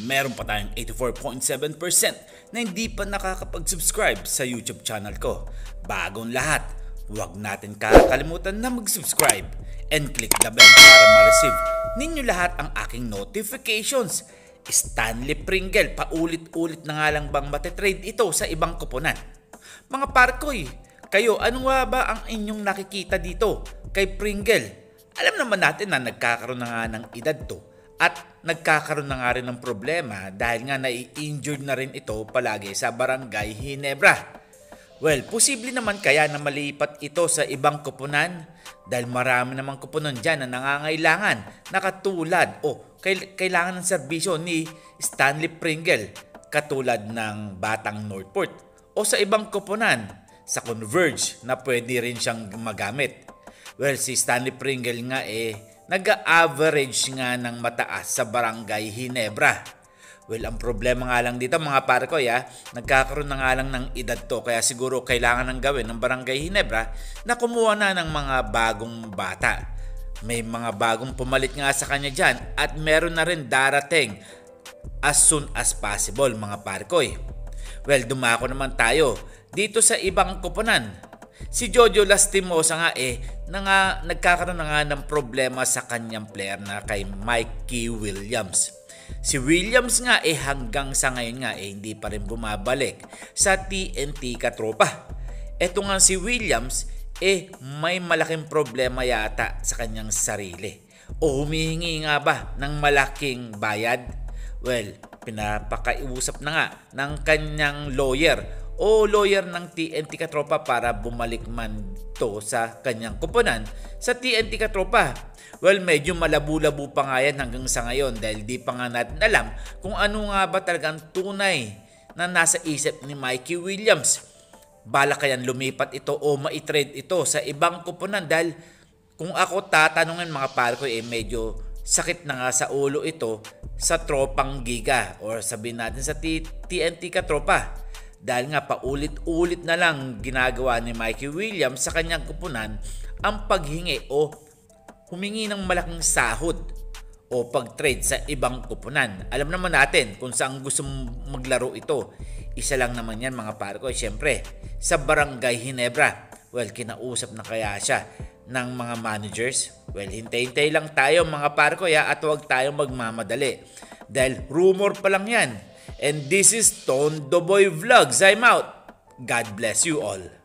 meron pa tayong 84.7% na hindi pa nakakapag-subscribe sa YouTube channel ko. Bagong lahat, huwag natin kakalimutan na mag-subscribe and click the bell para ma-receive ninyo lahat ang aking notifications. Stanley Pringle, paulit-ulit na nga lang bang matetrade ito sa ibang koponan? Mga parkoy, kayo ano nga ba ang inyong nakikita dito kay Pringle? Alam naman natin na nagkakaroon na nga ng edad to at nagkakaroon na nga rin ng problema dahil nga nai-injured na rin ito palagi sa Barangay Ginebra. Well, posible naman kaya na malipat ito sa ibang koponan dahil marami namang koponan dyan na nangangailangan na katulad o kailangan ng serbisyo ni Stanley Pringle katulad ng Batang Northport o sa ibang koponan sa Converge na pwede rin siyang magamit. Well, si Stanley Pringle nga nag-average nga ng mataas sa Barangay Ginebra. Well, ang problema nga lang dito mga parkoy, nagkakaroon na nga lang ng edad to kaya siguro kailangan ng gawin ng Barangay Ginebra na kumuha na ng mga bagong bata. May mga bagong pumalit nga sa kanya dyan at meron na rin darating as soon as possible mga parkoy. Well, dumako naman tayo dito sa ibang koponan. Si Jojo Lastimosa nga nagkakaroon na nga ng problema sa kanyang player na kay Mikey Williams. Si Williams nga hanggang sa ngayon nga hindi pa rin bumabalik sa TNT Katropa. Eto nga si Williams may malaking problema yata sa kanyang sarili. O humihingi nga ba ng malaking bayad? Well, pinapakausap na nga ng kanyang lawyer ng TNT Katropa para bumalik man to sa kanyang koponan sa TNT Katropa. Well, medyo malabo-labo pa nga yan hanggang sa ngayon dahil di pa nga natin alam kung ano nga ba talagang tunay na nasa isip ni Mikey Williams. Bala kayang lumipat ito o maitrade ito sa ibang koponan dahil kung ako tatanungin mga parko medyo sakit na nga sa ulo ito sa tropang Giga or sabihin natin sa TNT Katropa. Dahil nga paulit-ulit na lang ginagawa ni Mikey Williams sa kanyang koponan ang paghingi o humingi ng malaking sahod o pag-trade sa ibang koponan. Alam naman natin kung saan gusto maglaro ito. Isa lang naman yan mga parko. Siyempre, sa Barangay Ginebra. Well, kinausap na kaya siya ng mga managers? Well, hintay-hintay lang tayo mga parko at huwag tayong magmamadali. Dahil rumor pa lang yan. And this is Tondo Boy Vlogs. I'm out. God bless you all.